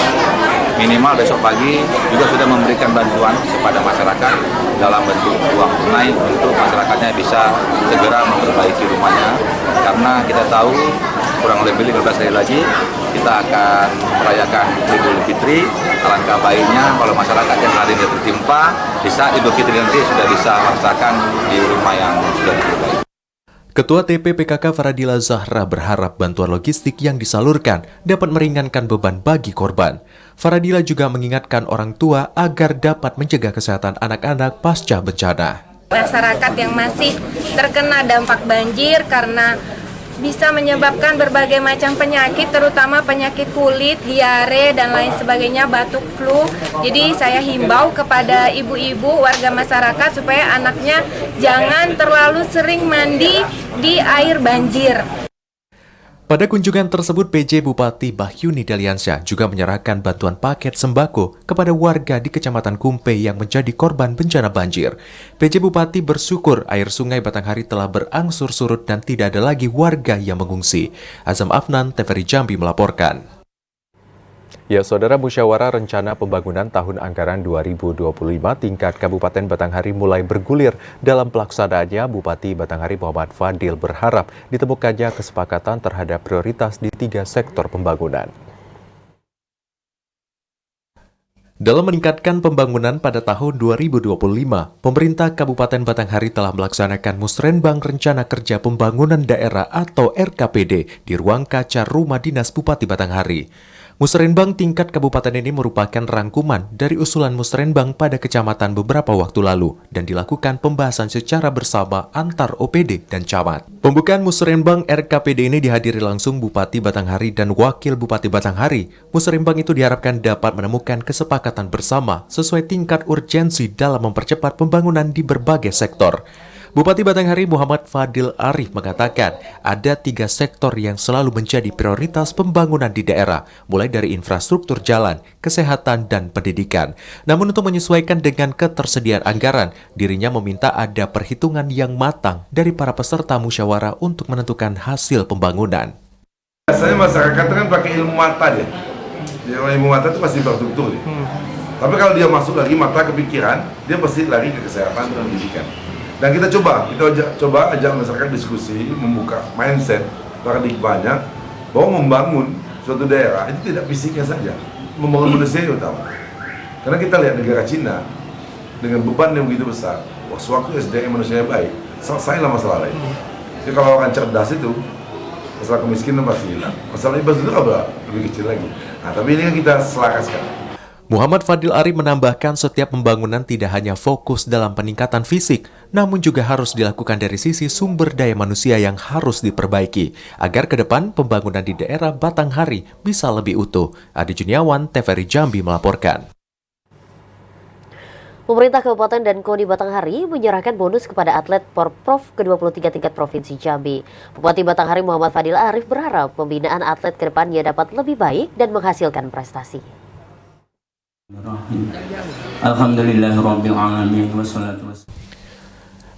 minimal besok pagi juga sudah memberikan bantuan kepada masyarakat dalam bentuk uang tunai untuk masyarakatnya harapannya bisa segera memperbaiki rumahnya, karena kita tahu kurang lebih 15 hari lagi kita akan merayakan Idul Fitri. Alangkah baiknya kalau masyarakat yang hari ini tertimpa, di saat Idul Fitri nanti sudah bisa merasakan di rumah yang sudah diperbaiki. Ketua TPPKK Faradila Zahra berharap bantuan logistik yang disalurkan dapat meringankan beban bagi korban. Faradila juga mengingatkan orang tua agar dapat menjaga kesehatan anak-anak pasca bencana. Masyarakat yang masih terkena dampak banjir karena bisa menyebabkan berbagai macam penyakit, terutama penyakit kulit, diare, dan lain sebagainya, batuk, flu. Jadi saya himbau kepada ibu-ibu warga masyarakat supaya anaknya jangan terlalu sering mandi di air banjir. Pada kunjungan tersebut, PJ Bupati Bahyuni Deliansyah juga menyerahkan bantuan paket sembako kepada warga di Kecamatan Kumpe yang menjadi korban bencana banjir. PJ Bupati bersyukur air sungai Batanghari telah berangsur surut dan tidak ada lagi warga yang mengungsi. Azam Afnan, TVRI Jambi melaporkan. Ya, Saudara, musyawarah rencana pembangunan tahun anggaran 2025 tingkat Kabupaten Batanghari mulai bergulir. Dalam pelaksanaannya, Bupati Batanghari Muhammad Fadil berharap ditemukannya kesepakatan terhadap prioritas di 3 sektor pembangunan. Dalam meningkatkan pembangunan pada tahun 2025, pemerintah Kabupaten Batanghari telah melaksanakan Musrenbang Rencana Kerja Pembangunan Daerah atau RKPD di ruang kaca Rumah Dinas Bupati Batanghari. Musrenbang tingkat kabupaten ini merupakan rangkuman dari usulan musrenbang pada kecamatan beberapa waktu lalu dan dilakukan pembahasan secara bersama antar OPD dan camat. Pembukaan musrenbang RKPD ini dihadiri langsung Bupati Batanghari dan Wakil Bupati Batanghari. Musrenbang itu diharapkan dapat menemukan kesepakatan bersama sesuai tingkat urgensi dalam mempercepat pembangunan di berbagai sektor. Bupati Batanghari Muhammad Fadil Arif mengatakan ada 3 sektor yang selalu menjadi prioritas pembangunan di daerah, mulai dari infrastruktur jalan, kesehatan, dan pendidikan. Namun untuk menyesuaikan dengan ketersediaan anggaran, dirinya meminta ada perhitungan yang matang dari para peserta musyawarah untuk menentukan hasil pembangunan. Biasanya masyarakat kan pakai ilmu mata dia. Ilmu mata itu pasti infrastruktur dia. Tapi kalau dia masuk lagi mata kepikiran, dia pasti lari ke kesehatan dan pendidikan. Dan kita coba ajak masyarakat diskusi, membuka mindset paradigmanya bahwa membangun suatu daerah itu tidak fisiknya saja, membangun manusia yang utama. Karena kita lihat negara Cina dengan beban yang begitu besar, sewaktu SDM manusia baik, selesailah masalah lain. Jadi kalau orang cerdas itu, masalah kemiskinan pasti hilang, masalah infrastruktur lebih kecil lagi. Nah, tapi ini kan kita selaraskan. Muhammad Fadil Arif menambahkan setiap pembangunan tidak hanya fokus dalam peningkatan fisik, namun juga harus dilakukan dari sisi sumber daya manusia yang harus diperbaiki, agar ke depan pembangunan di daerah Batanghari bisa lebih utuh. Adi Juniawan, TVRI Jambi melaporkan. Pemerintah Kabupaten dan Koni Batanghari menyerahkan bonus kepada atlet Porprov ke-23 tingkat Provinsi Jambi. Bupati Batanghari Muhammad Fadil Arif berharap pembinaan atlet ke depannya dapat lebih baik dan menghasilkan prestasi. Alhamdulillahirrabbilalamin wassalatu wassalam.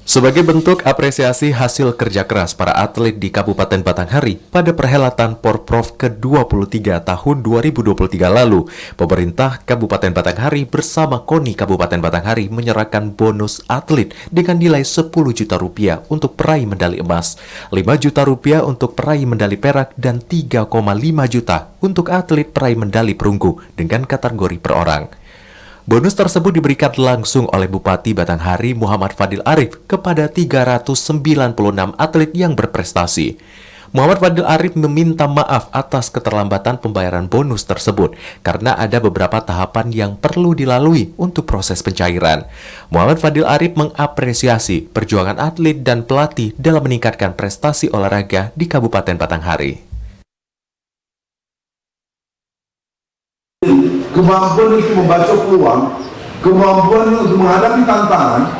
Sebagai bentuk apresiasi hasil kerja keras para atlet di Kabupaten Batanghari pada perhelatan Porprov ke-23 tahun 2023 lalu, pemerintah Kabupaten Batanghari bersama KONI Kabupaten Batanghari menyerahkan bonus atlet dengan nilai 10 juta rupiah untuk peraih medali emas, 5 juta rupiah untuk peraih medali perak, dan 3,5 juta untuk atlet peraih medali perunggu dengan kategori per orang. Bonus tersebut diberikan langsung oleh Bupati Batanghari Muhammad Fadil Arif kepada 396 atlet yang berprestasi. Muhammad Fadil Arif meminta maaf atas keterlambatan pembayaran bonus tersebut karena ada beberapa tahapan yang perlu dilalui untuk proses pencairan. Muhammad Fadil Arif mengapresiasi perjuangan atlet dan pelatih dalam meningkatkan prestasi olahraga di Kabupaten Batanghari. Kemampuan untuk membaca peluang, kemampuan untuk menghadapi tantangan,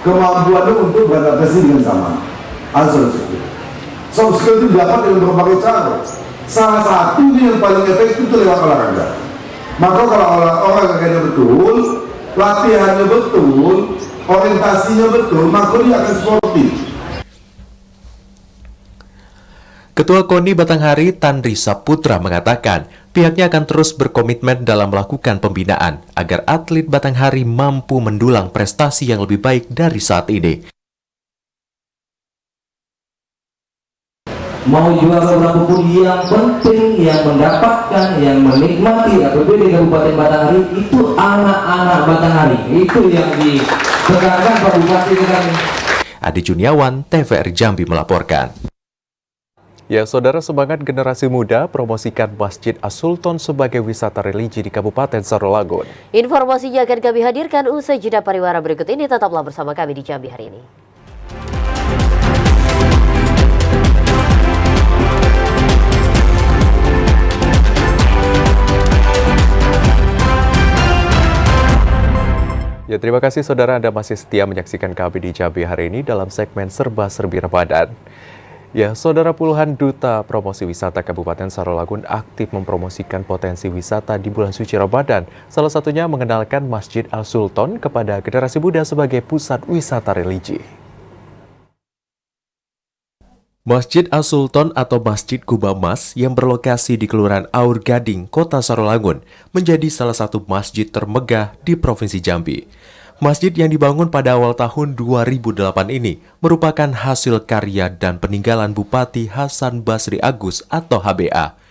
kemampuan untuk beradaptasi dengan zaman. Soft skill itu dapat dengan berbagai cara. Salah satunya yang paling efektif itu lewat olahraga. Maka kalau olahraganya betul, latihannya betul, orientasinya betul, maka dia akan sportif. Ketua KONI Batanghari Tandri Saputra mengatakan pihaknya akan terus berkomitmen dalam melakukan pembinaan agar atlet Batanghari mampu mendulang prestasi yang lebih baik dari saat ini. mau juara berapapun, yang penting yang mendapatkan, yang menikmati APBD Kabupaten Batanghari itu anak-anak Batanghari. Itu yang ditekankan Pak Bupati kami. Adi Juniawan, TVRI Jambi melaporkan. Ya, saudara, semangat generasi muda promosikan Masjid As-Sultan sebagai wisata religi di Kabupaten Sarolangun. Informasinya akan kami hadirkan usai jeda pariwara berikut ini. Tetaplah bersama kami di Jambi hari ini. Ya, terima kasih saudara Anda masih setia menyaksikan kami di Jambi hari ini dalam segmen Serba-Serbi Ramadan. Ya, saudara, puluhan duta promosi wisata Kabupaten Sarolangun aktif mempromosikan potensi wisata di bulan suci Ramadan. Salah satunya mengenalkan Masjid As-Sultan kepada generasi muda sebagai pusat wisata religi. Masjid As-Sultan atau Masjid Kubah Mas yang berlokasi di Kelurahan Aur Gading, Kota Sarolangun, menjadi salah satu masjid termegah di Provinsi Jambi. Masjid yang dibangun pada awal tahun 2008 ini merupakan hasil karya dan peninggalan Bupati Hasan Basri Agus atau HBA.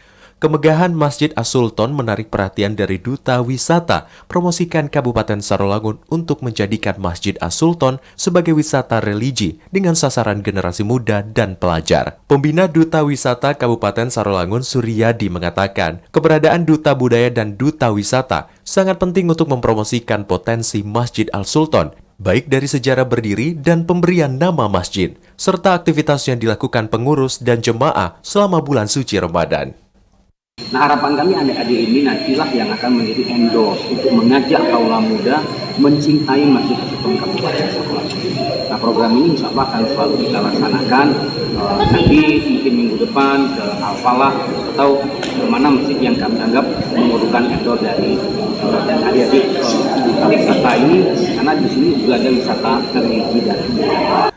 Kemegahan Masjid As-Sultan menarik perhatian dari Duta Wisata promosikan Kabupaten Sarolangun untuk menjadikan Masjid As-Sultan sebagai wisata religi dengan sasaran generasi muda dan pelajar. Pembina Duta Wisata Kabupaten Sarolangun Suryadi mengatakan, keberadaan Duta Budaya dan Duta Wisata sangat penting untuk mempromosikan potensi Masjid As-Sultan, baik dari sejarah berdiri dan pemberian nama masjid, serta aktivitas yang dilakukan pengurus dan jemaah selama bulan suci Ramadan. Nah, harapan kami adik-adik ini nantilah yang akan menjadi endorse untuk mengajak kaula muda mencintai Masjid As-Sultan Kabupaten Sarolangun. Nah, program ini insya Allah akan selalu kita laksanakan nanti mungkin minggu depan ke Al-Falah atau ke mana masjid yang kami anggap memerlukan endorse dari adik-adik wisata ini, karena di sini juga ada wisata religi dan budaya.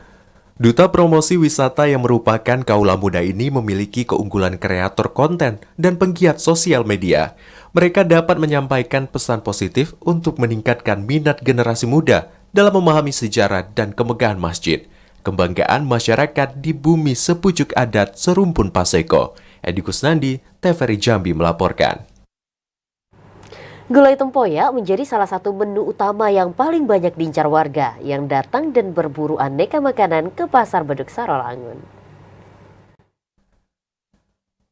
Duta Promosi Wisata yang merupakan kaula muda ini memiliki keunggulan kreator konten dan penggiat sosial media. Mereka dapat menyampaikan pesan positif untuk meningkatkan minat generasi muda dalam memahami sejarah dan kemegahan masjid. Kebanggaan masyarakat di bumi sepucuk adat serumpun Paseko. Edi Kusnandi, TVRI Jambi melaporkan. Gulai tempoyak menjadi salah satu menu utama yang paling banyak diincar warga yang datang dan berburu aneka makanan ke Pasar Beduk Sarolangun.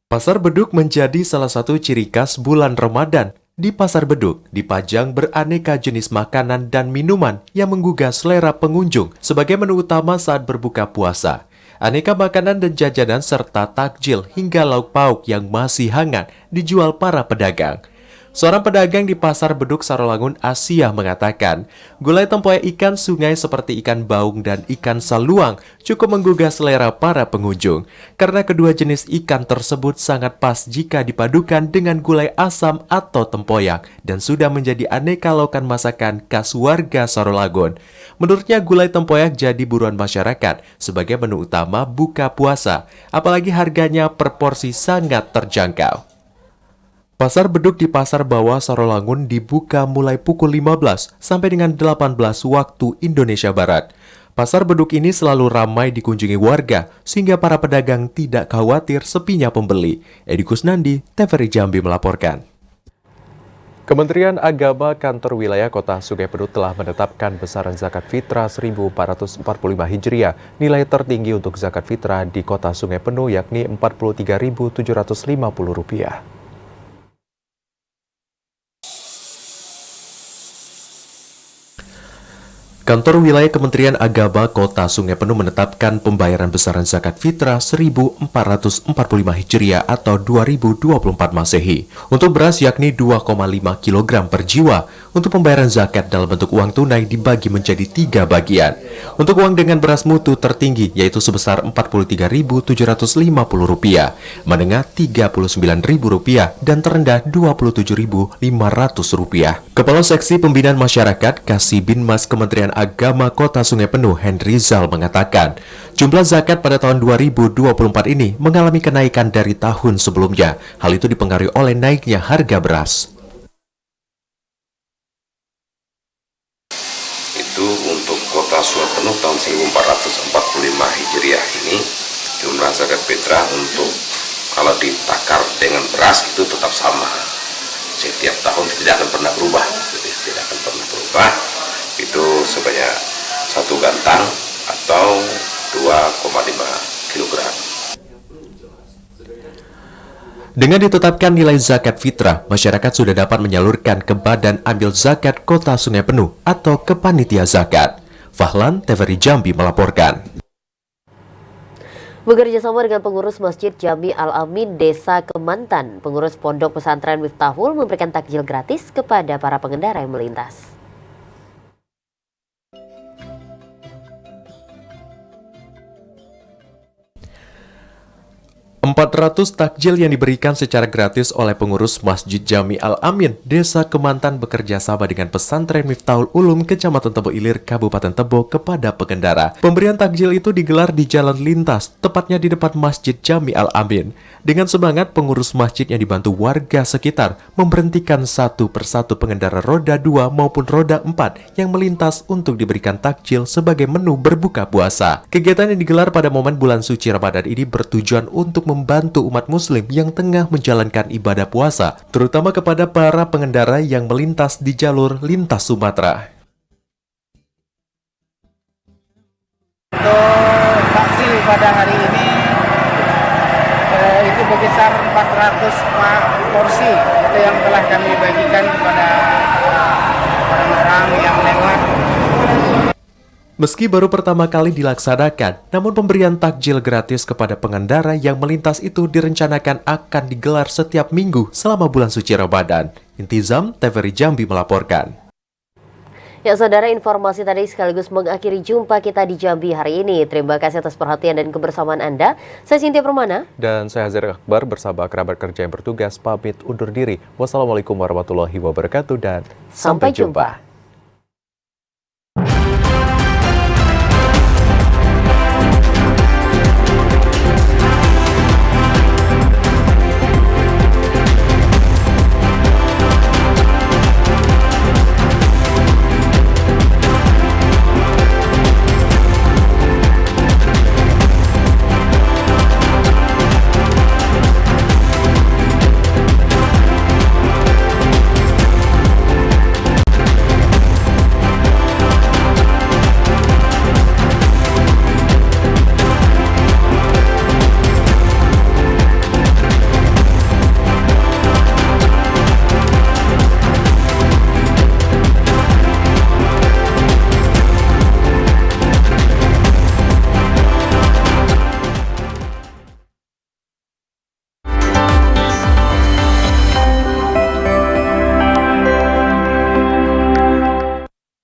Pasar Beduk menjadi salah satu ciri khas bulan Ramadan. Di Pasar Beduk dipajang beraneka jenis makanan dan minuman yang menggugah selera pengunjung sebagai menu utama saat berbuka puasa. Aneka makanan dan jajanan serta takjil hingga lauk pauk yang masih hangat dijual para pedagang. Seorang pedagang di Pasar Beduk Sarolangun Asia mengatakan, gulai tempoyak ikan sungai seperti ikan baung dan ikan saluang cukup menggugah selera para pengunjung. Karena kedua jenis ikan tersebut sangat pas jika dipadukan dengan gulai asam atau tempoyak dan sudah menjadi aneka laukkan masakan khas warga Sarolangun. Menurutnya gulai tempoyak jadi buruan masyarakat sebagai menu utama buka puasa, apalagi harganya per porsi sangat terjangkau. Pasar Beduk di Pasar Bawah Sarolangun dibuka mulai pukul 15 sampai dengan 18 waktu Indonesia Barat. Pasar Beduk ini selalu ramai dikunjungi warga sehingga para pedagang tidak khawatir sepinya pembeli. Edi Kusnandi, TVRI Jambi melaporkan. Kementerian Agama Kantor Wilayah Kota Sungai Penuh telah menetapkan besaran zakat fitrah 1445 Hijriah. Nilai tertinggi untuk zakat fitrah di Kota Sungai Penuh yakni Rp43.750. Kantor Wilayah Kementerian Agama Kota Sungai Penuh menetapkan pembayaran besaran zakat fitrah 1445 Hijriah atau 2024 Masehi. Untuk beras yakni 2,5 kg per jiwa. Untuk pembayaran zakat dalam bentuk uang tunai dibagi menjadi 3 bagian. Untuk uang dengan beras mutu tertinggi yaitu sebesar Rp43.750, menengah Rp39.000 dan terendah Rp27.500. Kepala Seksi Pembinaan Masyarakat Kasibin Mas Kementerian Agama Kota Sungai Penuh Henry Zal mengatakan, jumlah zakat pada tahun 2024 ini mengalami kenaikan dari tahun sebelumnya. Hal itu dipengaruhi oleh naiknya harga beras. Itu untuk Kota Sungai Penuh tahun 1445 Hijriah ini jumlah zakat fitrah untuk beras itu tetap sama. Setiap tahun tidak akan pernah berubah. Jadi tidak akan pernah berubah. Itu sebanyak 1 gantang atau 2,5 kilogram. Dengan ditetapkan nilai zakat fitrah, masyarakat sudah dapat menyalurkan ke Badan Amil Zakat Kota Sungai Penuh atau ke Panitia Zakat. Fahlan, TVRI Jambi melaporkan. Bekerja sama dengan pengurus Masjid Jami Al-Amin Desa Kemantan, pengurus Pondok Pesantren Miftahul memberikan takjil gratis kepada para pengendara yang melintas. 400 takjil yang diberikan secara gratis oleh pengurus Masjid Jami Al-Amin, Desa Kemantan bekerja sama dengan Pesantren Miftahul Ulum, Kecamatan Tebo Ilir, Kabupaten Tebo kepada pengendara. Pemberian takjil itu digelar di jalan lintas, tepatnya di depan Masjid Jami Al-Amin. Dengan semangat, pengurus masjid yang dibantu warga sekitar memberhentikan satu persatu pengendara roda 2 maupun roda 4 yang melintas untuk diberikan takjil sebagai menu berbuka puasa. Kegiatan yang digelar pada momen bulan suci Ramadan ini bertujuan untuk membantu umat muslim yang tengah menjalankan ibadah puasa, terutama kepada para pengendara yang melintas di jalur lintas Sumatera. Untuk takjil pada hari ini itu berkisar 400 porsi itu yang telah kami bagikan kepada orang-orang yang lewat. Meski baru pertama kali dilaksanakan, namun pemberian takjil gratis kepada pengendara yang melintas itu direncanakan akan digelar setiap minggu selama bulan suci Ramadan. Intizam, TVRI Jambi melaporkan. Ya saudara, informasi tadi sekaligus mengakhiri jumpa kita di Jambi hari ini. Terima kasih atas perhatian dan kebersamaan Anda. Saya Cynthia Permana. Dan saya Hazir Akbar bersama kerabat kerja yang bertugas pamit undur diri. Wassalamualaikum warahmatullahi wabarakatuh dan sampai jumpa.